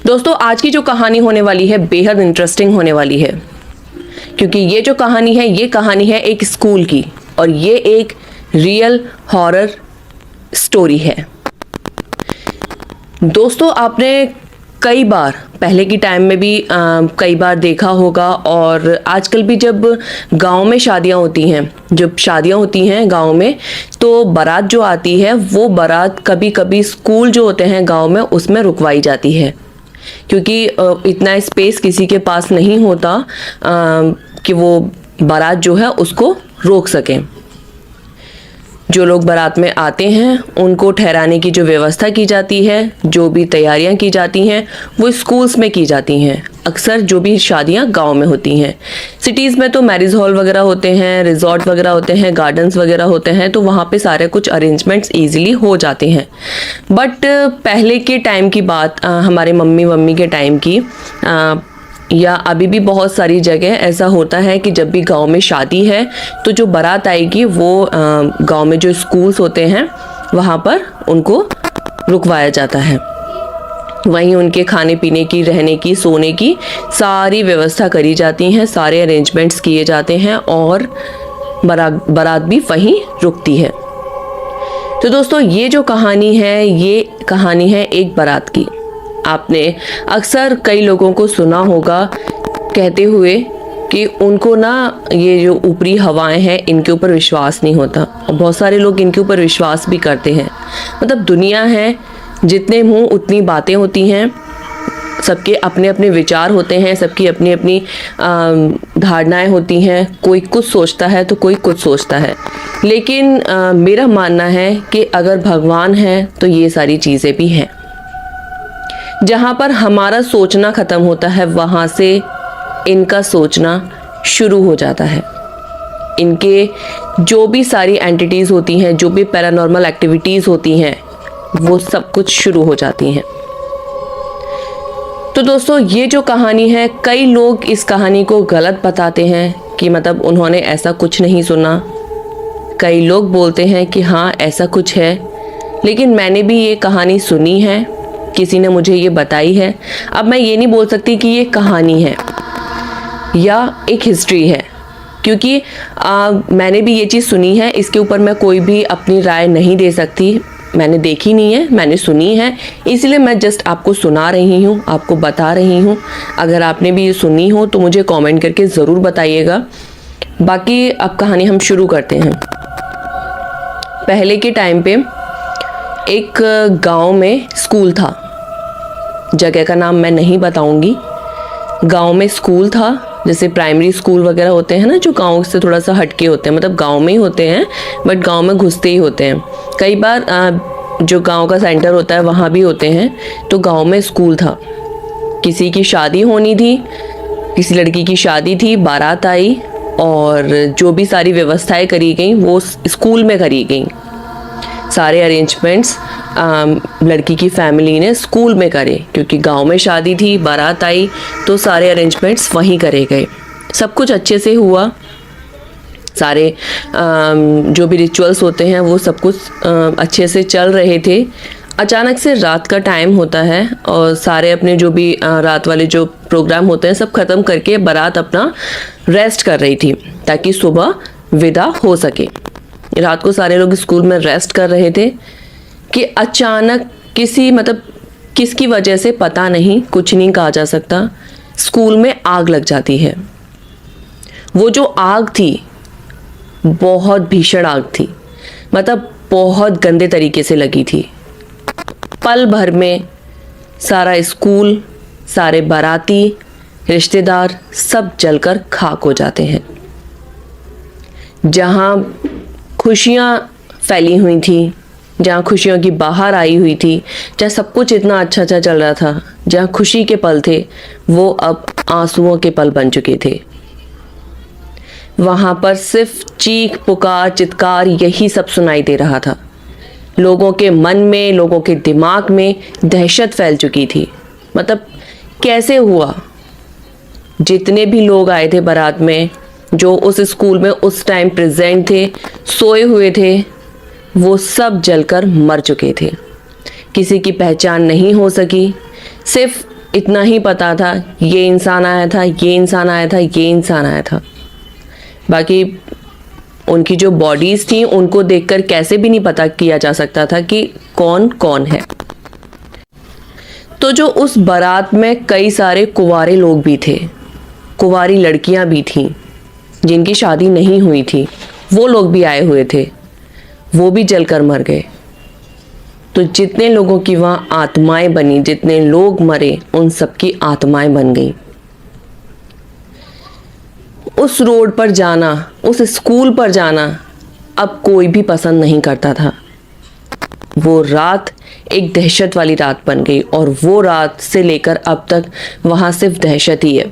दोस्तों आज की जो कहानी होने वाली है बेहद इंटरेस्टिंग होने वाली है, क्योंकि ये जो कहानी है ये कहानी है एक स्कूल की और ये एक रियल हॉरर स्टोरी है। दोस्तों आपने कई बार पहले की टाइम में भी कई बार देखा होगा और आजकल भी जब गांव में शादियां होती हैं, जब शादियां होती हैं गांव में, तो बारात जो आती है वो बारात कभी कभी स्कूल जो होते हैं गांव में उसमें रुकवाई जाती है, क्योंकि इतना स्पेस किसी के पास नहीं होता कि वो बारात जो है उसको रोक सकें। जो लोग बारात में आते हैं उनको ठहराने की जो व्यवस्था की जाती है, जो भी तैयारियां की जाती हैं वो स्कूल्स में की जाती हैं। अक्सर जो भी शादियां गांव में होती हैं, सिटीज़ में तो मैरिज हॉल वगैरह होते हैं, रिजॉर्ट वगैरह होते हैं, गार्डन्स वगैरह होते हैं, तो वहाँ पे सारे कुछ अरेंजमेंट्स ईजिली हो जाते हैं। बट पहले के टाइम की बात, हमारे मम्मी के टाइम की, या अभी भी बहुत सारी जगह ऐसा होता है कि जब भी गांव में शादी है तो जो बारात आएगी वो गांव में जो स्कूल्स होते हैं वहाँ पर उनको रुकवाया जाता है। वहीं उनके खाने पीने की, रहने की, सोने की सारी व्यवस्था करी जाती हैं, सारे अरेंजमेंट्स किए जाते हैं और बारात भी वहीं रुकती है। तो दोस्तों ये जो कहानी है ये कहानी है एक बारात की। आपने अक्सर कई लोगों को सुना होगा कहते हुए कि उनको ना ये जो ऊपरी हवाएं हैं इनके ऊपर विश्वास नहीं होता, और बहुत सारे लोग इनके ऊपर विश्वास भी करते हैं। मतलब दुनिया है, जितने मुंह उतनी बातें होती हैं, सबके अपने अपने विचार होते हैं, सबकी अपनी अपनी धारणाएं होती हैं। कोई कुछ सोचता है तो कोई कुछ सोचता है, लेकिन मेरा मानना है कि अगर भगवान है तो ये सारी चीज़ें भी हैं। जहाँ पर हमारा सोचना ख़त्म होता है वहाँ से इनका सोचना शुरू हो जाता है। इनके जो भी सारी एंटिटीज़ होती हैं, जो भी पैरानॉर्मल एक्टिविटीज़ होती हैं, वो सब कुछ शुरू हो जाती हैं। तो दोस्तों ये जो कहानी है, कई लोग इस कहानी को गलत बताते हैं कि मतलब उन्होंने ऐसा कुछ नहीं सुना। कई लोग बोलते हैं कि हाँ ऐसा कुछ है, लेकिन मैंने भी ये कहानी सुनी है, किसी ने मुझे ये बताई है। अब मैं ये नहीं बोल सकती कि ये कहानी है या एक हिस्ट्री है, क्योंकि मैंने भी ये चीज़ सुनी है, इसके ऊपर मैं कोई भी अपनी राय नहीं दे सकती। मैंने देखी नहीं है, मैंने सुनी है, इसलिए मैं जस्ट आपको सुना रही हूँ, आपको बता रही हूँ। अगर आपने भी ये सुनी हो तो मुझे कमेंट करके ज़रूर बताइएगा। बाकी अब कहानी हम शुरू करते हैं। पहले के टाइम पे एक गांव में स्कूल था, जगह का नाम मैं नहीं बताऊंगी। गांव में स्कूल था, जैसे प्राइमरी स्कूल वगैरह होते हैं ना, जो गांव से थोड़ा सा हटके होते हैं, मतलब गांव में ही होते हैं बट गांव में घुसते ही होते हैं। कई बार जो गांव का सेंटर होता है वहाँ भी होते हैं। तो गांव में स्कूल था, किसी की शादी होनी थी, किसी लड़की की शादी थी, बारात आई और जो भी सारी व्यवस्थाएं करी गई वो स्कूल में करी गई। सारे अरेंजमेंट्स लड़की की फैमिली ने स्कूल में करे, क्योंकि गांव में शादी थी, बारात आई, तो सारे अरेंजमेंट्स वहीं करे गए। सब कुछ अच्छे से हुआ, सारे जो भी रिचुअल्स होते हैं वो सब कुछ अच्छे से चल रहे थे। अचानक से रात का टाइम होता है और सारे अपने जो भी रात वाले जो प्रोग्राम होते हैं सब ख़त्म करके बारात अपना रेस्ट कर रही थी ताकि सुबह विदा हो सके। रात को सारे लोग स्कूल में रेस्ट कर रहे थे कि अचानक किसकी वजह से पता नहीं, कुछ नहीं कहा जा सकता, स्कूल में आग लग जाती है। वो जो आग थी बहुत भीषण आग थी, मतलब बहुत गंदे तरीके से लगी थी। पल भर में सारा स्कूल, सारे बाराती, रिश्तेदार सब जलकर खाक हो जाते हैं। जहाँ खुशियाँ फैली हुई थी, जहाँ खुशियों की बाहर आई हुई थी, जहाँ सब कुछ इतना अच्छा चल रहा था, जहाँ खुशी के पल थे, वो अब आंसुओं के पल बन चुके थे। वहाँ पर सिर्फ चीख पुकार चित्कार यही सब सुनाई दे रहा था। लोगों के मन में, लोगों के दिमाग में दहशत फैल चुकी थी। मतलब कैसे हुआ? जितने भी लोग आए थे बारात में, जो उस स्कूल में उस टाइम प्रेजेंट थे, सोए हुए थे, वो सब जलकर मर चुके थे। किसी की पहचान नहीं हो सकी। सिर्फ इतना ही पता था, ये इंसान आया था, ये इंसान आया था, ये इंसान आया था। बाकी उनकी जो बॉडीज़ थी उनको देखकर कैसे भी नहीं पता किया जा सकता था कि कौन कौन है। तो जो उस बारात में कई सारे कुंवारे लोग भी थे, कुंवारी लड़कियां भी थीं जिनकी शादी नहीं हुई थी, वो लोग भी आए हुए थे, वो भी जलकर मर गए। तो जितने लोगों की वहाँ आत्माएं बनी, जितने लोग मरे, उन सबकी आत्माएं बन गई। उस रोड पर जाना, उस स्कूल पर जाना अब कोई भी पसंद नहीं करता था। वो रात एक दहशत वाली रात बन गई और वो रात से लेकर अब तक वहाँ सिर्फ दहशत ही है।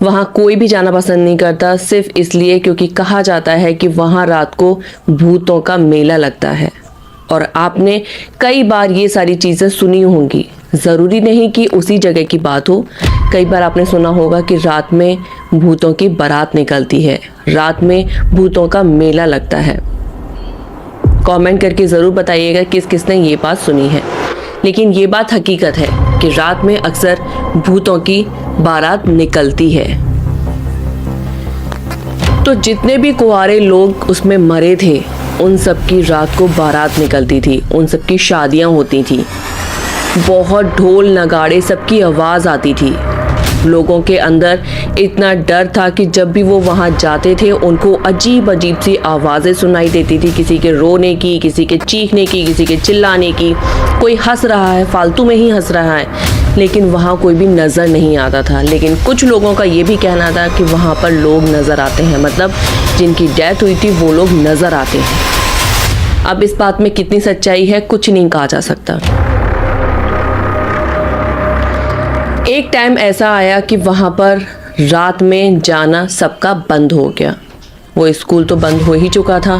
वहाँ कोई भी जाना पसंद नहीं करता, सिर्फ इसलिए क्योंकि कहा जाता है कि वहाँ रात को भूतों का मेला लगता है। और आपने कई बार ये सारी चीज़ें सुनी होंगी, ज़रूरी नहीं कि उसी जगह की बात हो। कई बार आपने सुना होगा कि रात में भूतों की बारात निकलती है, रात में भूतों का मेला लगता है। कमेंट करके ज़रूर बताइएगा किस किसने ये बात सुनी है। लेकिन ये बात हकीकत है कि रात में अक्सर भूतों की बारात निकलती है। तो जितने भी कुंवारे लोग उसमें मरे थे, उन सब की रात को बारात निकलती थी, उन सब की शादियां होती थी, बहुत ढोल नगाड़े सबकी आवाज़ आती थी। लोगों के अंदर इतना डर था कि जब भी वो वहाँ जाते थे उनको अजीब अजीब सी आवाज़ें सुनाई देती थी, किसी के रोने की, किसी के चीखने की, किसी के चिल्लाने की। कोई हंस रहा है, फालतू में ही हंस रहा है, लेकिन वहाँ कोई भी नज़र नहीं आता था। लेकिन कुछ लोगों का ये भी कहना था कि वहाँ पर लोग नज़र आते हैं, मतलब जिनकी डेथ हुई थी वो लोग नज़र आते हैं। अब इस बात में कितनी सच्चाई है कुछ नहीं कहा जा सकता। एक टाइम ऐसा आया कि वहाँ पर रात में जाना सबका बंद हो गया। वो स्कूल तो बंद हो ही चुका था,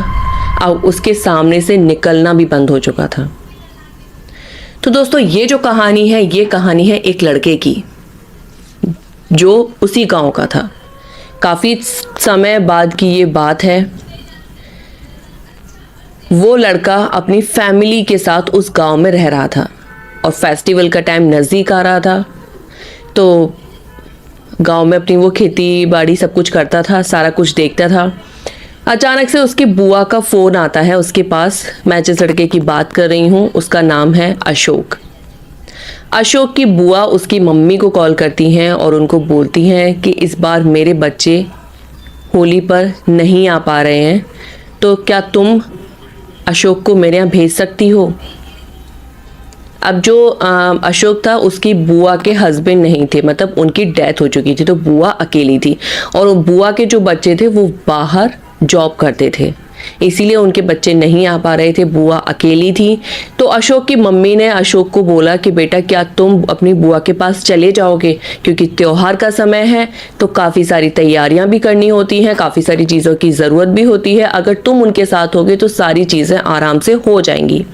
अब उसके सामने से निकलना भी बंद हो चुका था। तो दोस्तों ये जो कहानी है, ये कहानी है एक लड़के की जो उसी गांव का था। काफ़ी समय बाद की ये बात है। वो लड़का अपनी फैमिली के साथ उस गांव में रह रहा था और फेस्टिवल का टाइम नज़दीक आ रहा था। तो गांव में अपनी वो खेती बाड़ी सब कुछ करता था, सारा कुछ देखता था। अचानक से उसकी बुआ का फ़ोन आता है उसके पास। मैं जिस लड़के की बात कर रही हूँ उसका नाम है अशोक। अशोक की बुआ उसकी मम्मी को कॉल करती हैं और उनको बोलती हैं कि इस बार मेरे बच्चे होली पर नहीं आ पा रहे हैं, तो क्या तुम अशोक को मेरे यहाँ भेज सकती हो। अब जो अशोक था उसकी बुआ के हस्बैंड नहीं थे, मतलब उनकी डेथ हो चुकी थी, तो बुआ अकेली थी और वो बुआ के जो बच्चे थे वो बाहर जॉब करते थे, इसीलिए उनके बच्चे नहीं आ पा रहे थे, बुआ अकेली थी। तो अशोक की मम्मी ने अशोक को बोला कि बेटा क्या तुम अपनी बुआ के पास चले जाओगे, क्योंकि त्योहार का समय है तो काफ़ी सारी तैयारियां भी करनी होती हैं, काफ़ी सारी चीज़ों की ज़रूरत भी होती है। अगर तुम उनके साथ होगे तो सारी चीज़ें आराम से हो जाएंगी।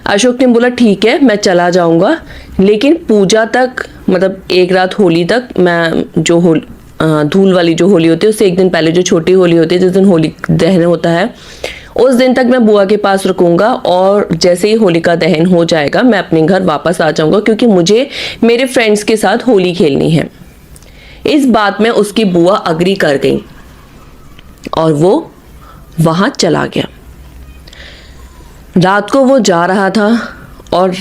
अशोक ने बोला ठीक है मैं चला जाऊंगा, लेकिन पूजा तक, मतलब एक रात होली तक, मैं जो धूल वाली जो होली होती है उससे एक दिन पहले जो छोटी होली होती है, जिस दिन होली दहन होता है, उस दिन तक मैं बुआ के पास रुकूंगा और जैसे ही होली का दहन हो जाएगा मैं अपने घर वापस आ जाऊंगा, क्योंकि मुझे मेरे फ्रेंड्स के साथ होली खेलनी है। इस बात में उसकी बुआ अग्री कर गई और वो वहाँ चला गया। रात को वो जा रहा था और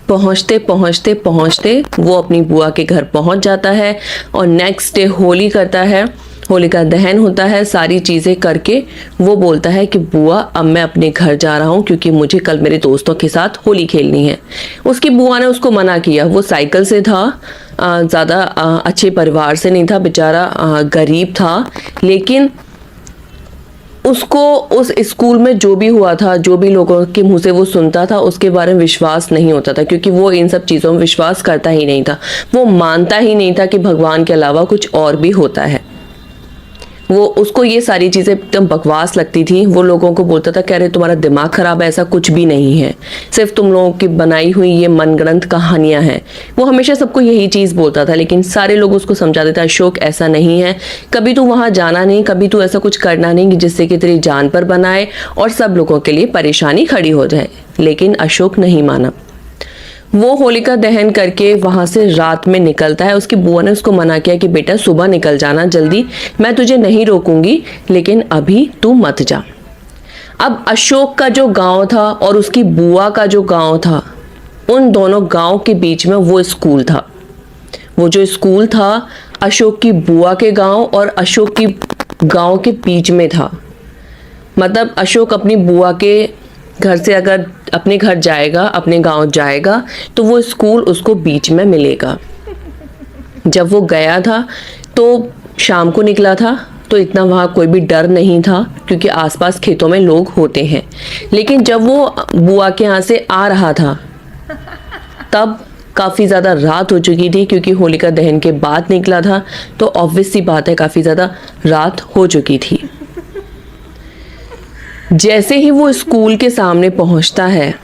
पहुँचते पहुँचते पहुँचते वो अपनी बुआ के घर पहुँच जाता है और नेक्स्ट डे होली करता है, होली का दहन होता है। सारी चीज़ें करके वो बोलता है कि बुआ अब मैं अपने घर जा रहा हूँ, क्योंकि मुझे कल मेरे दोस्तों के साथ होली खेलनी है। उसकी बुआ ने उसको मना किया। वो साइकिल से था, ज़्यादा अच्छे परिवार से नहीं था, बेचारा गरीब था, लेकिन उसको उस स्कूल में जो भी हुआ था, जो भी लोगों के मुंह से वो सुनता था, उसके बारे में विश्वास नहीं होता था, क्योंकि वो इन सब चीज़ों में विश्वास करता ही नहीं था। वो मानता ही नहीं था कि भगवान के अलावा कुछ और भी होता है। उसको ये सारी चीज़ें एकदम बकवास लगती थी। वो लोगों को बोलता था, कह रहे तुम्हारा दिमाग खराब है, ऐसा कुछ भी नहीं है, सिर्फ तुम लोगों की बनाई हुई ये मनगढ़ंत कहानियां हैं। वो हमेशा सबको यही चीज़ बोलता था, लेकिन सारे लोग उसको समझाते थे अशोक ऐसा नहीं है, कभी तू वहाँ जाना नहीं, कभी तू ऐसा कुछ करना नहीं जिससे कि तेरी जान पर बनाए और सब लोगों के लिए परेशानी खड़ी हो जाए। लेकिन अशोक नहीं माना। वो होलिका दहन करके वहाँ से रात में निकलता है। उसकी बुआ ने उसको मना किया कि बेटा सुबह निकल जाना जल्दी, मैं तुझे नहीं रोकूंगी, लेकिन अभी तू मत जा। अब अशोक का जो गांव था और उसकी बुआ का जो गांव था, उन दोनों गांव के बीच में वो स्कूल था। वो जो स्कूल था अशोक की बुआ के गांव और अशोक की गांव के बीच में था। मतलब अशोक अपनी बुआ के घर से अगर अपने घर जाएगा, अपने गांव जाएगा, तो वो स्कूल उसको बीच में मिलेगा। जब वो गया था तो शाम को निकला था, तो इतना वहाँ कोई भी डर नहीं था क्योंकि आसपास खेतों में लोग होते हैं। लेकिन जब वो बुआ के यहाँ से आ रहा था तब काफ़ी ज़्यादा रात हो चुकी थी, क्योंकि होलिका दहन के बाद निकला था, तो ऑब्वियस सी बात है काफ़ी ज़्यादा रात हो चुकी थी। जैसे ही वो स्कूल के सामने पहुंचता है,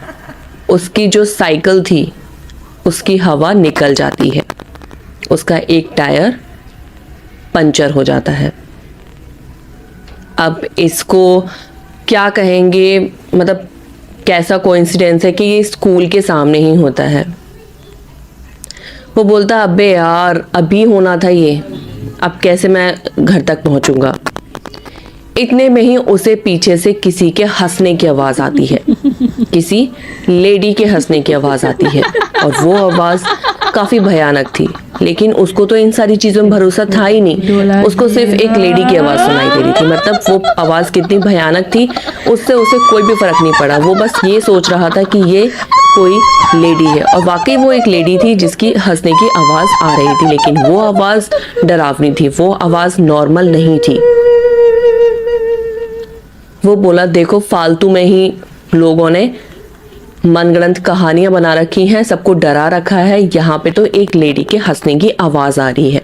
उसकी जो साइकिल थी उसकी हवा निकल जाती है, उसका एक टायर पंचर हो जाता है। अब इसको क्या कहेंगे, मतलब कैसा कोइंसिडेंस है कि ये स्कूल के सामने ही होता है। वो बोलता अबे यार अभी होना था ये, अब कैसे मैं घर तक पहुंचूंगा। इतने में ही उसे पीछे से किसी के हंसने की आवाज आती है, किसी लेडी के हंसने की आवाज आती है, और वो आवाज काफी भयानक थी। लेकिन उसको तो इन सारी चीजों में भरोसा था ही नहीं, उसको सिर्फ एक लेडी की आवाज सुनाई दे रही थी। मतलब वो आवाज कितनी भयानक थी उससे उसे कोई भी फर्क नहीं पड़ा। वो बस ये सोच रहा था कि ये कोई लेडी है, और वाकई वो एक लेडी थी जिसकी हंसने की आवाज आ रही थी। लेकिन वो आवाज डरावनी थी, वो आवाज नॉर्मल नहीं थी। वो बोला देखो फालतू में ही लोगों ने मनगढ़ंत कहानियां बना रखी हैं, सबको डरा रखा है, यहाँ पे तो एक लेडी के हंसने की आवाज आ रही है।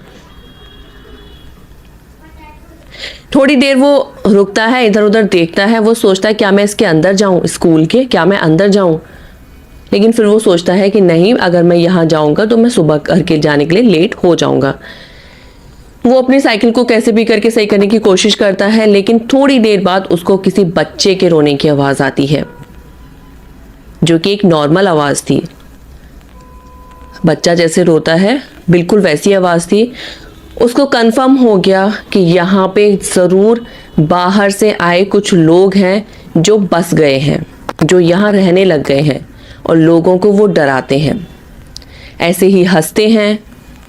थोड़ी देर वो रुकता है, इधर उधर देखता है, वो सोचता है क्या मैं इसके अंदर जाऊं, स्कूल के क्या मैं अंदर जाऊं। लेकिन फिर वो सोचता है कि नहीं, अगर मैं यहाँ जाऊंगा तो मैं सुबह करके जाने के लिए लेट हो जाऊंगा। वो अपनी साइकिल को कैसे भी करके सही करने की कोशिश करता है, लेकिन थोड़ी देर बाद उसको किसी बच्चे के रोने की आवाज आती है, जो कि एक नॉर्मल आवाज थी। बच्चा जैसे रोता है बिल्कुल वैसी आवाज थी। उसको कंफर्म हो गया कि यहाँ पे ज़रूर बाहर से आए कुछ लोग हैं जो बस गए हैं, जो यहाँ रहने लग गए हैं, और लोगों को वो डराते हैं। ऐसे ही हंसते हैं,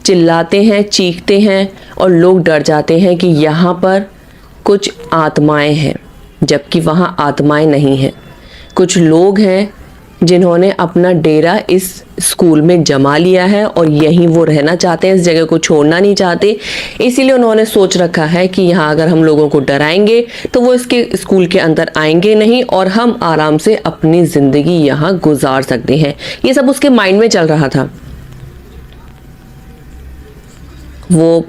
चिल्लाते हैं, चीखते हैं, और लोग डर जाते हैं कि यहाँ पर कुछ आत्माएं हैं, जबकि वहाँ आत्माएं नहीं हैं। कुछ लोग हैं जिन्होंने अपना डेरा इस स्कूल में जमा लिया है और यहीं वो रहना चाहते हैं, इस जगह को छोड़ना नहीं चाहते। इसीलिए उन्होंने सोच रखा है कि यहाँ अगर हम लोगों को डराएंगे तो वो इसके स्कूल के अंदर आएंगे नहीं, और हम आराम से अपनी ज़िंदगी यहाँ गुजार सकते हैं। ये सब उसके माइंड में चल रहा था। वो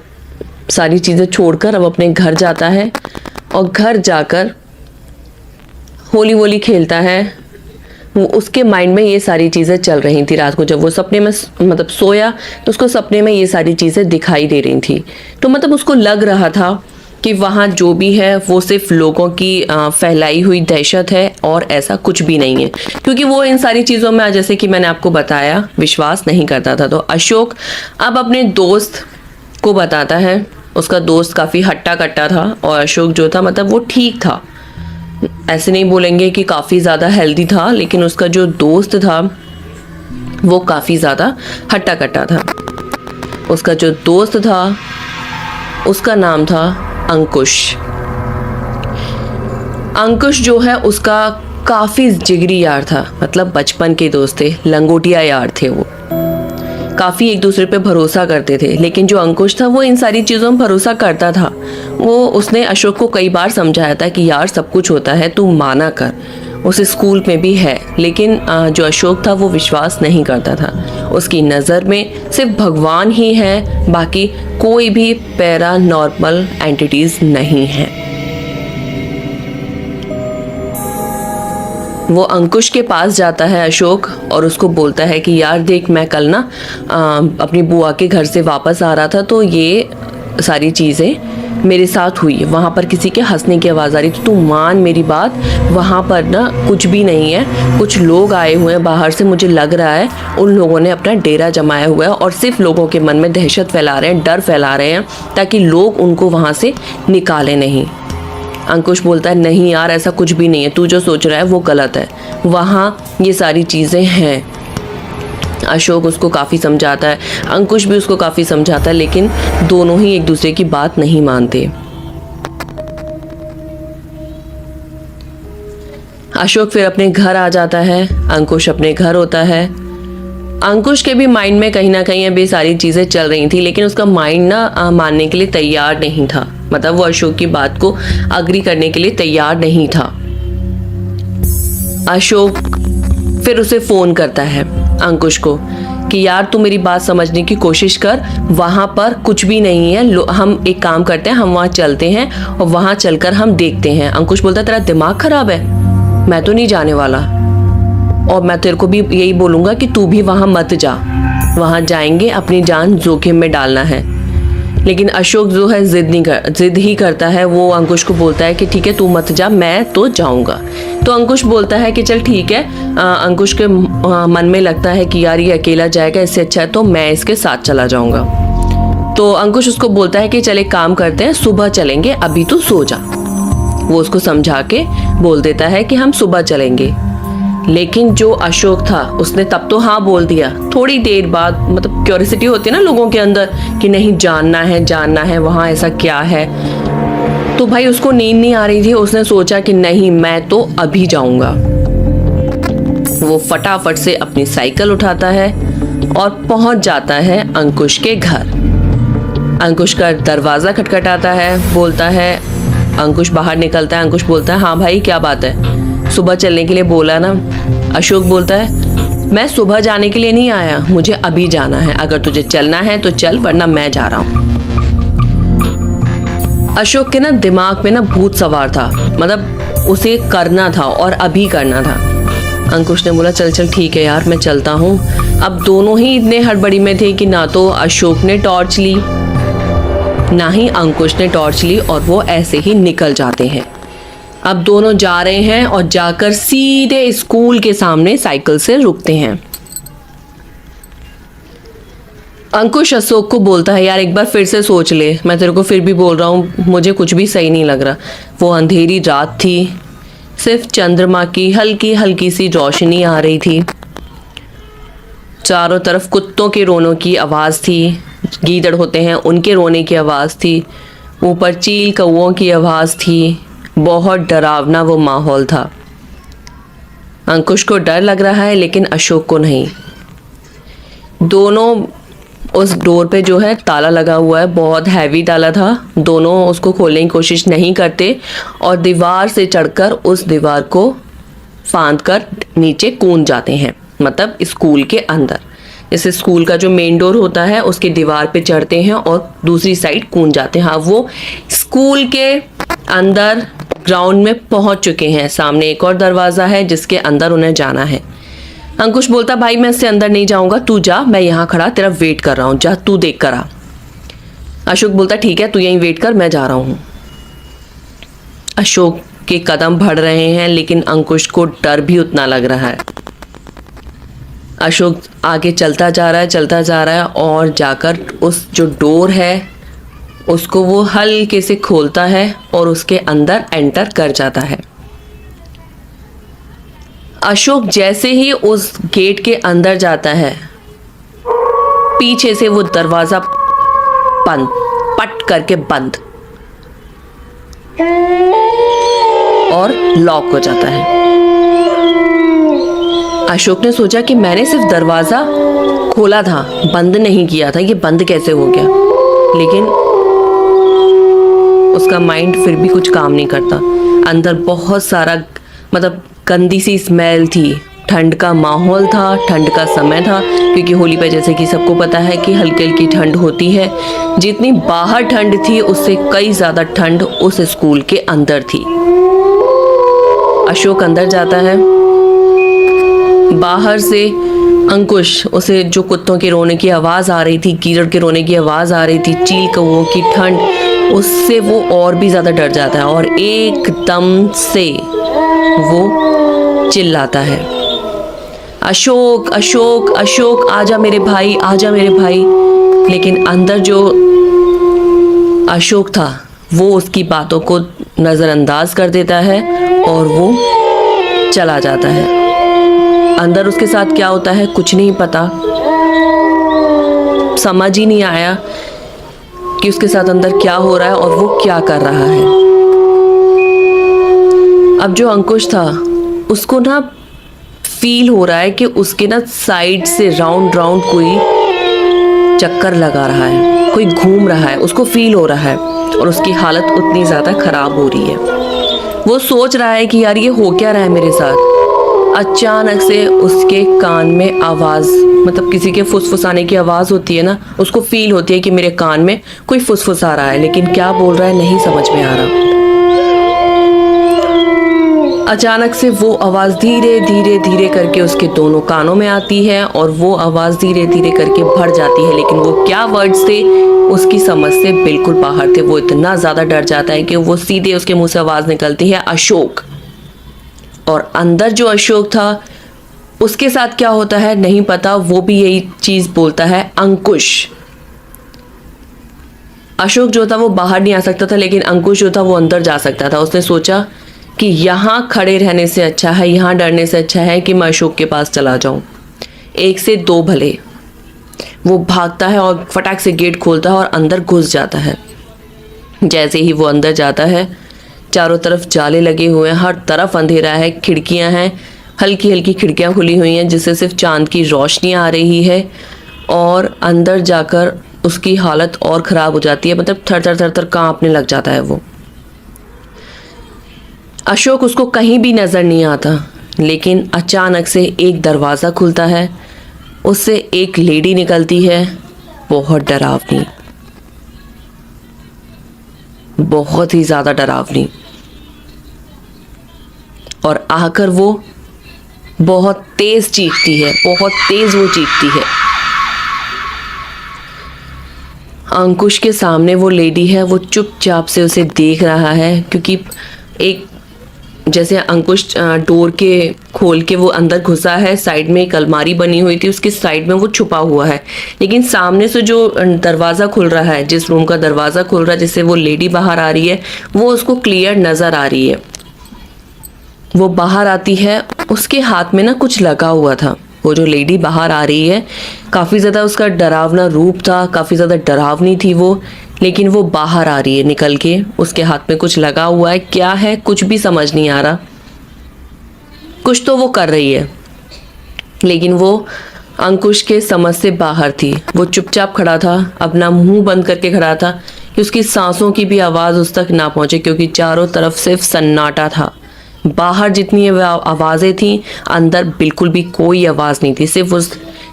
सारी चीज़ें छोड़कर अब अपने घर जाता है, और घर जाकर होली वोली खेलता है। वो उसके माइंड में ये सारी चीज़ें चल रही थी। रात को जब वो सपने में मतलब सोया तो उसको सपने में ये सारी चीज़ें दिखाई दे रही थी। तो मतलब उसको लग रहा था कि वहाँ जो भी है वो सिर्फ लोगों की फैलाई हुई दहशत है, और ऐसा कुछ भी नहीं है, क्योंकि वो इन सारी चीज़ों में जैसे कि मैंने आपको बताया विश्वास नहीं करता था। तो अशोक अब अपने दोस्त को बताता है। उसका दोस्त काफ़ी हट्टा कट्टा था, और अशोक जो था मतलब वो ठीक था, ऐसे नहीं बोलेंगे कि काफ़ी ज़्यादा हेल्दी था, लेकिन उसका जो दोस्त था वो काफ़ी ज़्यादा हट्टा कट्टा था। उसका जो दोस्त था उसका नाम था अंकुश। अंकुश जो है उसका काफ़ी जिगरी यार था, मतलब बचपन के दोस्त थे, लंगोटिया यार थे। वो काफ़ी एक दूसरे पे भरोसा करते थे। लेकिन जो अंकुश था वो इन सारी चीज़ों में भरोसा करता था। उसने अशोक को कई बार समझाया था कि यार सब कुछ होता है, तू माना कर, उस स्कूल में भी है। लेकिन जो अशोक था वो विश्वास नहीं करता था। उसकी नज़र में सिर्फ भगवान ही है, बाकी कोई भी पैरानॉर्मल एंटिटीज़ नहीं है। वो अंकुश के पास जाता है अशोक, और उसको बोलता है कि यार देख, मैं कल ना अपनी बुआ के घर से वापस आ रहा था, तो ये सारी चीज़ें मेरे साथ हुई, वहाँ पर किसी के हंसने की आवाज़ आ रही, तो तू मान मेरी बात, वहाँ पर ना कुछ भी नहीं है, कुछ लोग आए हुए हैं बाहर से, मुझे लग रहा है उन लोगों ने अपना डेरा जमाया हुआ है और सिर्फ लोगों के मन में दहशत फैला रहे हैं, डर फैला रहे हैं, ताकि लोग उनको वहाँ से निकाले नहीं। अंकुश बोलता है नहीं यार, ऐसा कुछ भी नहीं है, तू जो सोच रहा है वो गलत है, वहाँ ये सारी चीज़ें हैं। अशोक उसको काफ़ी समझाता है, अंकुश भी उसको काफ़ी समझाता है, लेकिन दोनों ही एक दूसरे की बात नहीं मानते। अशोक फिर अपने घर आ जाता है, अंकुश अपने घर होता है। अंकुश के भी माइंड में कहीं ना कहीं अभी सारी चीज़ें चल रही थी, लेकिन उसका माइंड ना मानने के लिए तैयार नहीं था, मतलब वो अशोक की बात को अग्री करने के लिए तैयार नहीं था। अशोक फिर उसे फ़ोन करता है अंकुश को कि यार तू मेरी बात समझने की कोशिश कर, वहाँ पर कुछ भी नहीं है, हम एक काम करते हैं, हम वहाँ चलते हैं और वहाँ चलकर हम देखते हैं। अंकुश बोलता है तेरा दिमाग खराब है, मैं तो नहीं जाने वाला, और मैं तेरे को भी यही बोलूँगा कि तू भी वहाँ मत जा, वहाँ जाएंगे अपनी जान जोखिम में डालना है। लेकिन अशोक जो है जिद ही करता है, वो अंकुश को बोलता है कि ठीक है तू मत जा, मैं तो जाऊंगा। तो अंकुश बोलता है कि चल ठीक है। अंकुश के मन में लगता है कि यार ये अकेला जाएगा, इससे अच्छा है तो मैं इसके साथ चला जाऊंगा। तो अंकुश उसको बोलता है कि चल एक काम करते हैं, सुबह चलेंगे, अभी तू सो जा। वो उसको समझा के बोल देता है कि हम सुबह चलेंगे। लेकिन जो अशोक था उसने तब तो हाँ बोल दिया, थोड़ी देर बाद मतलब क्यूरियोसिटी होती है ना लोगों के अंदर कि नहीं जानना है वहाँ ऐसा क्या है। तो भाई उसको नींद नहीं आ रही थी, उसने सोचा कि नहीं मैं तो अभी जाऊंगा। वो फटाफट से अपनी साइकिल उठाता है और पहुंच जाता है अंकुश के घर। अंकुश का दरवाजा खटखटाता है, बोलता है, अंकुश बाहर निकलता है। अंकुश बोलता है हाँ भाई क्या बात है, सुबह चलने के लिए बोला ना। अशोक बोलता है मैं सुबह जाने के लिए नहीं आया, मुझे अभी जाना है, अगर तुझे चलना है तो चल, वरना मैं जा रहा हूँ। अशोक के ना दिमाग में ना भूत सवार था, मतलब उसे करना था और अभी करना था। अंकुश ने बोला चल ठीक है यार मैं चलता हूँ। अब दोनों ही इतने हड़बड़ी में थे कि ना तो अशोक ने टॉर्च ली ना ही अंकुश ने टॉर्च ली, और वो ऐसे ही निकल जाते हैं। अब दोनों जा रहे हैं और जाकर सीधे स्कूल के सामने साइकिल से रुकते हैं। अंकुश अशोक को बोलता है यार एक बार फिर से सोच ले, मैं तेरे को फिर भी बोल रहा हूँ, मुझे कुछ भी सही नहीं लग रहा। वो अंधेरी रात थी, सिर्फ चंद्रमा की हल्की हल्की सी रोशनी आ रही थी, चारों तरफ कुत्तों के रोनों की आवाज़ थी, गीदड़ होते हैं उनके रोने की आवाज़ थी, ऊपर चील कौओं की आवाज़ थी। बहुत डरावना वो माहौल था। अंकुश को डर लग रहा है लेकिन अशोक को नहीं। दोनों उस डोर पे जो है ताला लगा हुआ है, बहुत हैवी ताला था, दोनों उसको खोलने की कोशिश नहीं करते और दीवार से चढ़कर उस दीवार को फांद कर नीचे कूद जाते हैं, मतलब स्कूल के अंदर। जैसे स्कूल का जो मेन डोर होता है उसके दीवार पे चढ़ते हैं और दूसरी साइड कूद जाते हैं। हाँ, वो स्कूल के अंदर ग्राउंड में पहुंच चुके हैं। सामने एक और दरवाज़ा है जिसके अंदर उन्हें जाना है। अंकुश बोलता भाई मैं इससे अंदर नहीं जाऊंगा, तू जा, मैं यहाँ खड़ा तेरा वेट कर रहा हूँ, जा तू देख कर आ। अशोक बोलता ठीक है तू यहीं वेट कर, मैं जा रहा हूँ। अशोक के कदम बढ़ रहे हैं लेकिन अंकुश को डर भी उतना लग रहा है। अशोक आगे चलता जा रहा है और जाकर उस जो डोर है उसको वो हल्के से खोलता है और उसके अंदर एंटर कर जाता है। अशोक जैसे ही उस गेट के अंदर जाता है, पीछे से वो दरवाजा बंद, पट करके बंद और लॉक हो जाता है। अशोक ने सोचा कि मैंने सिर्फ दरवाजा खोला था, बंद नहीं किया था, ये बंद कैसे हो गया। लेकिन उसका माइंड फिर भी कुछ काम नहीं करता। अंदर बहुत सारा मतलब गंदी सी स्मेल थी, ठंड का माहौल था, ठंड का समय था, क्योंकि होली पे जैसे कि सबको पता है कि हल्की हल्की ठंड होती है। जितनी बाहर ठंड थी उससे कई ज़्यादा ठंड उस स्कूल के अंदर थी। अशोक अंदर जाता है, बाहर से अंकुश, उसे जो कुत्तों के रोने की आवाज़ आ रही थी, कीड़े के रोने की आवाज़ आ रही थी, चील कौओं की ठंड, उससे वो और भी ज़्यादा डर जाता है और एकदम से वो चिल्लाता है, अशोक अशोक अशोक, आजा मेरे भाई, आजा मेरे भाई। लेकिन अंदर जो अशोक था वो उसकी बातों को नज़रअंदाज कर देता है और वो चला जाता है। अंदर उसके साथ क्या होता है कुछ नहीं पता, समझ ही नहीं आया कि उसके साथ अंदर क्या हो रहा है और वो क्या कर रहा है। अब जो अंकुश था उसको ना फील हो रहा है कि उसके ना साइड से राउंड राउंड कोई चक्कर लगा रहा है, कोई घूम रहा है, उसको फील हो रहा है और उसकी हालत उतनी ज़्यादा ख़राब हो रही है। वो सोच रहा है कि यार ये हो क्या रहा है मेरे साथ। अचानक से उसके कान में आवाज़, मतलब किसी के फुसफुसाने की आवाज़ होती है ना, उसको फील होती है कि मेरे कान में कोई फुसफुसा रहा है, लेकिन क्या बोल रहा है नहीं समझ में आ रहा। अचानक से वो आवाज़ धीरे धीरे धीरे करके उसके दोनों कानों में आती है और वो आवाज़ धीरे धीरे करके बढ़ जाती है, लेकिन वो क्या वर्ड्स थे उसकी समझ से बिल्कुल बाहर थे। वो इतना ज़्यादा डर जाता है कि वो सीधे उसके मुंह से आवाज़ निकलती है अशोक। और अंदर जो अशोक था उसके साथ क्या होता है नहीं पता, वो भी यही चीज़ बोलता है अंकुश। अशोक जो था वो बाहर नहीं आ सकता था, लेकिन अंकुश जो था वो अंदर जा सकता था। उसने सोचा कि यहाँ खड़े रहने से अच्छा है, यहाँ डरने से अच्छा है कि मैं अशोक के पास चला जाऊँ। एक से दो भले। वो भागता है और फटाक से गेट खोलता है और अंदर घुस जाता है। जैसे ही वो अंदर जाता है चारों तरफ जाले लगे हुए हैं, हर तरफ अंधेरा है, खिड़कियां हैं, हल्की हल्की खिड़कियां खुली हुई हैं जिससे सिर्फ चांद की रोशनी आ रही है। और अंदर जाकर उसकी हालत और ख़राब हो जाती है, मतलब थर थर थर थर कांपने लग जाता है वो। अशोक उसको कहीं भी नज़र नहीं आता, लेकिन अचानक से एक दरवाज़ा खुलता है, उससे एक लेडी निकलती है, बहुत डरावनी, बहुत ही ज़्यादा डरावनी। और आकर वो बहुत तेज़ चीखती है, बहुत तेज़ वो चीखती है। अंकुश के सामने वो लेडी है, वो चुपचाप से उसे देख रहा है, क्योंकि एक जैसे अंकुश डोर के खोल के वो अंदर घुसा है, साइड में एक अलमारी बनी हुई थी, उसके साइड में वो छुपा हुआ है, लेकिन सामने से जो दरवाज़ा खुल रहा है, जिस रूम का दरवाज़ा खुल रहा है जिससे वो लेडी बाहर आ रही है, वो उसको क्लियर नज़र आ रही है। वो बाहर आती है, उसके हाथ में ना कुछ लगा हुआ था। वो जो लेडी बाहर आ रही है काफ़ी ज़्यादा उसका डरावना रूप था, काफ़ी ज़्यादा डरावनी थी वो, लेकिन वो बाहर आ रही है निकल के, उसके हाथ में कुछ लगा हुआ है, क्या है कुछ भी समझ नहीं आ रहा। कुछ तो वो कर रही है, लेकिन वो अंकुश के समझ से बाहर थी। वो चुपचाप खड़ा था, अपना मुंह बंद करके खड़ा था कि उसकी सांसों की भी आवाज़ उस तक ना पहुंचे, क्योंकि चारों तरफ सिर्फ सन्नाटा था। बाहर जितनी आवाज़ें थीं, अंदर बिल्कुल भी कोई आवाज़ नहीं थी, सिर्फ उस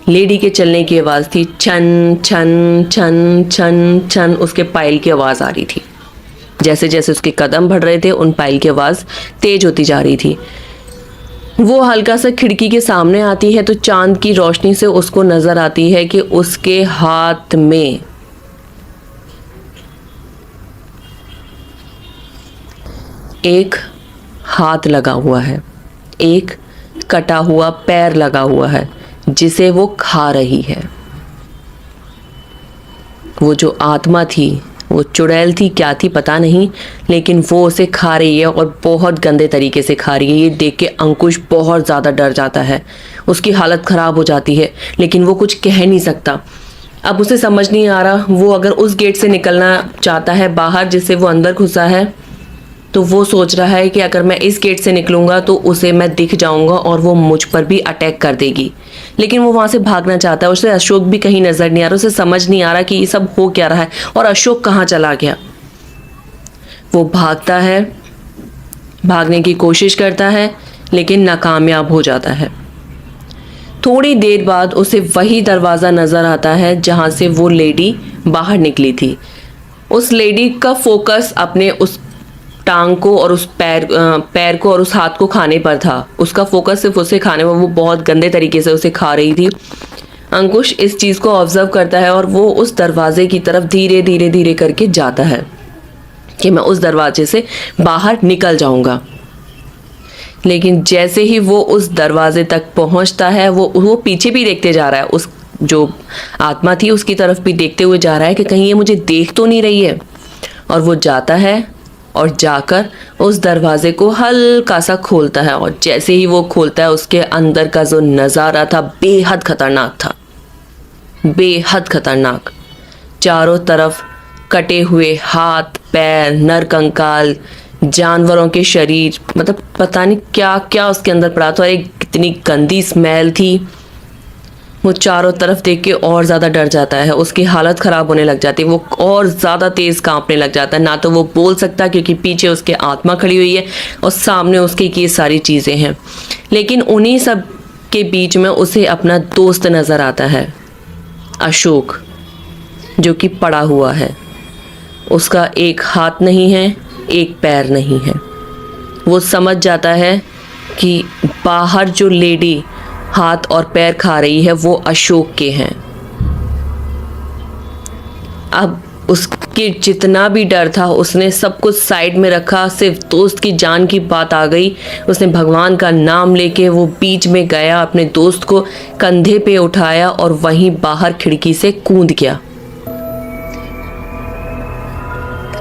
लेडी के चलने की आवाज़ थी। छन छन छन छन छन उसके पायल की आवाज़ आ रही थी। जैसे जैसे उसके कदम बढ़ रहे थे उन पायल की आवाज़ तेज होती जा रही थी। वो हल्का सा खिड़की के सामने आती है तो चांद की रोशनी से उसको नज़र आती है कि उसके हाथ में एक हाथ लगा हुआ है, एक कटा हुआ पैर लगा हुआ है जिसे वो खा रही है। वो जो आत्मा थी, वो चुड़ैल थी, क्या थी पता नहीं, लेकिन वो उसे खा रही है और बहुत गंदे तरीके से खा रही है। ये देख के अंकुश बहुत ज़्यादा डर जाता है, उसकी हालत ख़राब हो जाती है, लेकिन वो कुछ कह नहीं सकता। अब उसे समझ नहीं आ रहा, वो अगर उस गेट से निकलना चाहता है बाहर जिससे वो अंदर घुसा है, तो वो सोच रहा है कि अगर मैं इस गेट से निकलूंगा तो उसे मैं दिख जाऊंगा और वो मुझ पर भी अटैक कर देगी। लेकिन वो वहाँ से भागना चाहता है, उसे अशोक भी कहीं नज़र नहीं आ रहा, उसे समझ नहीं आ रहा कि ये सब हो क्या रहा है और अशोक कहाँ चला गया। वो भागता है, भागने की कोशिश करता है, लेकिन नाकामयाब हो जाता है। थोड़ी देर बाद उसे वही दरवाज़ा नज़र आता है जहाँ से वो लेडी बाहर निकली थी। उस लेडी का फोकस अपने उस टांग को और उस पैर को और उस हाथ को खाने पर था। उसका फोकस सिर्फ उसे खाने पर, वो बहुत गंदे तरीके से उसे खा रही थी। अंकुश इस चीज़ को ऑब्जर्व करता है और वो उस दरवाजे की तरफ धीरे धीरे धीरे करके जाता है। कि मैं उस दरवाजे से बाहर निकल जाऊंगा। लेकिन जैसे ही वो उस दरवाजे तक पहुंचता है, वो पीछे भी देखते जा रहा है, उस जो आत्मा थी उसकी तरफ भी देखते हुए जा रहा है कि कहीं ये मुझे देख तो नहीं रही है। और वो जाता है और जाकर उस दरवाजे को हल्का सा खोलता है, और जैसे ही वो खोलता है उसके अंदर का जो नज़ारा था बेहद खतरनाक था, बेहद खतरनाक। चारों तरफ कटे हुए हाथ पैर, नर कंकाल, जानवरों के शरीर, मतलब पता नहीं क्या क्या उसके अंदर पड़ा था। एक कितनी गंदी स्मेल थी। वो चारों तरफ देख के और ज़्यादा डर जाता है, उसकी हालत ख़राब होने लग जाती है, वो और ज़्यादा तेज़ कांपने लग जाता है। ना तो वो बोल सकता क्योंकि पीछे उसके आत्मा खड़ी हुई है और सामने उसके ये सारी चीज़ें हैं। लेकिन उन्हीं सब के बीच में उसे अपना दोस्त नज़र आता है, अशोक, जो कि पड़ा हुआ है। उसका एक हाथ नहीं है, एक पैर नहीं है। वो समझ जाता है कि बाहर जो लेडी हाथ और पैर खा रही है वो अशोक के हैं। अब उसके जितना भी डर था उसने सब कुछ साइड में रखा, सिर्फ दोस्त की जान की बात आ गई। उसने भगवान का नाम लेके वो बीच में गया, अपने दोस्त को कंधे पे उठाया और वहीं बाहर खिड़की से कूद गया।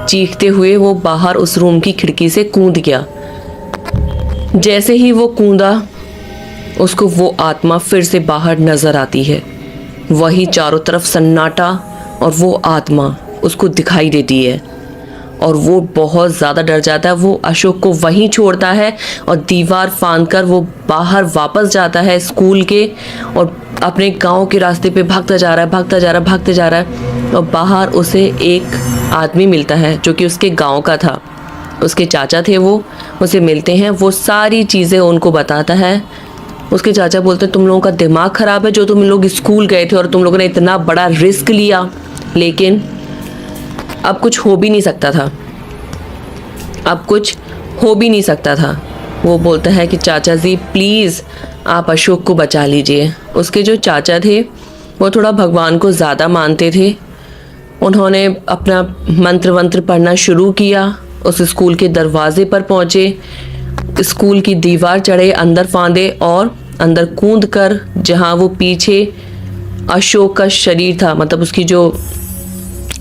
चीखते हुए वो बाहर उस रूम की खिड़की से कूद गया। जैसे ही वो कूदा, उसको वो आत्मा फिर से बाहर नजर आती है। वही चारों तरफ सन्नाटा और वो आत्मा उसको दिखाई देती है और वो बहुत ज़्यादा डर जाता है। वो अशोक को वहीं छोड़ता है और दीवार फांदकर वो बाहर वापस जाता है स्कूल के, और अपने गांव के रास्ते पे भागता जा रहा है, भागता जा रहा है, भागते जा रहा है। और बाहर उसे एक आदमी मिलता है जो कि उसके गांव का था, उसके चाचा थे। वो उसे मिलते हैं, वो सारी चीज़ें उनको बताता है। उसके चाचा बोलते हैं तुम लोगों का दिमाग ख़राब है, जो तुम लोग स्कूल गए थे और तुम लोगों ने इतना बड़ा रिस्क लिया, लेकिन अब कुछ हो भी नहीं सकता था, अब कुछ हो भी नहीं सकता था। वो बोलता है कि चाचा जी प्लीज़ आप अशोक को बचा लीजिए। उसके जो चाचा थे वो थोड़ा भगवान को ज़्यादा मानते थे। उन्होंने अपना मंत्र वंत्र पढ़ना शुरू किया। उस स्कूल के दरवाजे पर पहुँचे, स्कूल की दीवार चढ़े, अंदर फांदे और अंदर कूद कर जहाँ वो पीछे अशोक का शरीर था, मतलब उसकी जो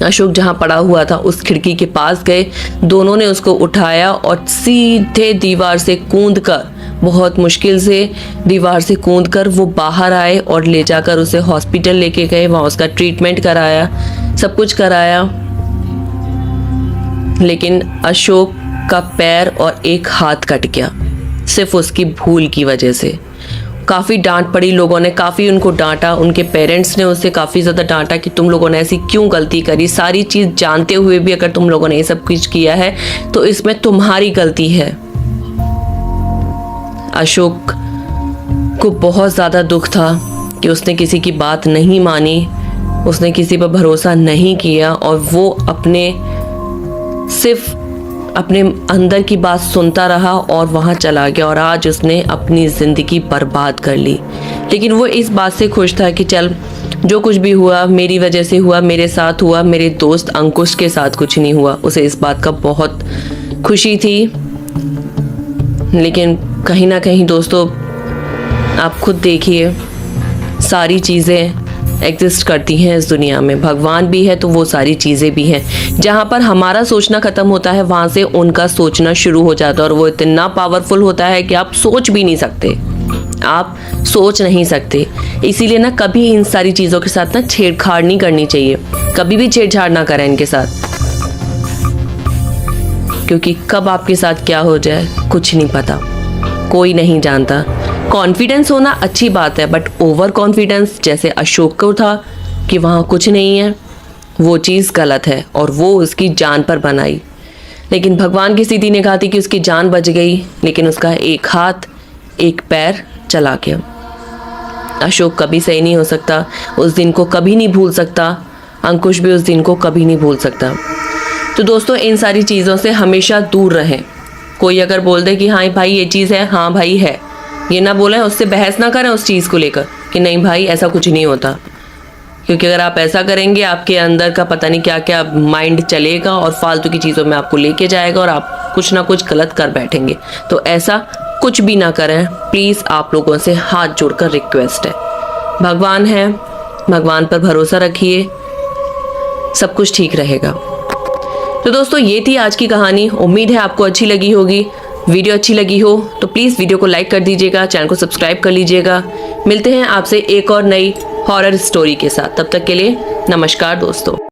अशोक जहाँ पड़ा हुआ था उस खिड़की के पास गए। दोनों ने उसको उठाया और सीधे दीवार से कूद कर, बहुत मुश्किल से दीवार से कूद कर वो बाहर आए और ले जाकर उसे हॉस्पिटल लेके गए। वहाँ उसका ट्रीटमेंट कराया, सब कुछ कराया। लेकिन अशोक का पैर और एक हाथ कट गया, सिर्फ उसकी भूल की वजह से। काफ़ी डांट पड़ी, लोगों ने काफ़ी उनको डांटा, उनके पेरेंट्स ने उससे काफ़ी ज़्यादा डांटा कि तुम लोगों ने ऐसी क्यों गलती करी, सारी चीज़ जानते हुए भी अगर तुम लोगों ने ये सब कुछ किया है तो इसमें तुम्हारी गलती है। अशोक को बहुत ज़्यादा दुख था कि उसने किसी की बात नहीं मानी, उसने किसी पर भरोसा नहीं किया और वो सिर्फ अपने अंदर की बात सुनता रहा और वहाँ चला गया, और आज उसने अपनी ज़िंदगी बर्बाद कर ली। लेकिन वो इस बात से खुश था कि चल जो कुछ भी हुआ मेरी वजह से हुआ, मेरे साथ हुआ, मेरे दोस्त अंकुश के साथ कुछ नहीं हुआ। उसे इस बात का बहुत खुशी थी। लेकिन कहीं ना कहीं दोस्तों आप खुद देखिए, सारी चीज़ें एग्जिस्ट करती हैं इस दुनिया में। भगवान भी है तो वो सारी चीज़ें भी हैं। जहाँ पर हमारा सोचना ख़त्म होता है वहाँ से उनका सोचना शुरू हो जाता है, और वो इतना पावरफुल होता है कि आप सोच भी नहीं सकते, आप सोच नहीं सकते। इसीलिए ना कभी इन सारी चीज़ों के साथ ना छेड़छाड़ नहीं करनी चाहिए, कभी भी छेड़छाड़ ना करें इनके साथ, क्योंकि कब आपके साथ क्या हो जाए कुछ नहीं पता, कोई नहीं जानता। कॉन्फिडेंस होना अच्छी बात है, बट ओवर कॉन्फिडेंस जैसे अशोक को था कि वहाँ कुछ नहीं है, वो चीज़ गलत है और वो उसकी जान पर बनाई। लेकिन भगवान की स्थिति ने कहा थी कि उसकी जान बच गई, लेकिन उसका एक हाथ एक पैर चला गया। अशोक कभी सही नहीं हो सकता, उस दिन को कभी नहीं भूल सकता, अंकुश भी उस दिन को कभी नहीं भूल सकता। तो दोस्तों इन सारी चीज़ों से हमेशा दूर रहें। कोई अगर बोल दे कि हाँ भाई ये चीज़ है, हाँ भाई है, ये ना बोलें, उससे बहस ना करें उस चीज़ को लेकर कि नहीं भाई ऐसा कुछ नहीं होता, क्योंकि अगर आप ऐसा करेंगे आपके अंदर का पता नहीं क्या क्या माइंड चलेगा और फालतू की चीज़ों में आपको लेके जाएगा और आप कुछ ना कुछ गलत कर बैठेंगे। तो ऐसा कुछ भी ना करें प्लीज़, आप लोगों से हाथ जोड़कर रिक्वेस्ट है। भगवान है, भगवान पर भरोसा रखिए, सब कुछ ठीक रहेगा। तो दोस्तों ये थी आज की कहानी। उम्मीद है आपको अच्छी लगी होगी। वीडियो अच्छी लगी हो तो प्लीज़ वीडियो को लाइक कर दीजिएगा, चैनल को सब्सक्राइब कर लीजिएगा। मिलते हैं आपसे एक और नई हॉरर स्टोरी के साथ। तब तक के लिए नमस्कार दोस्तों।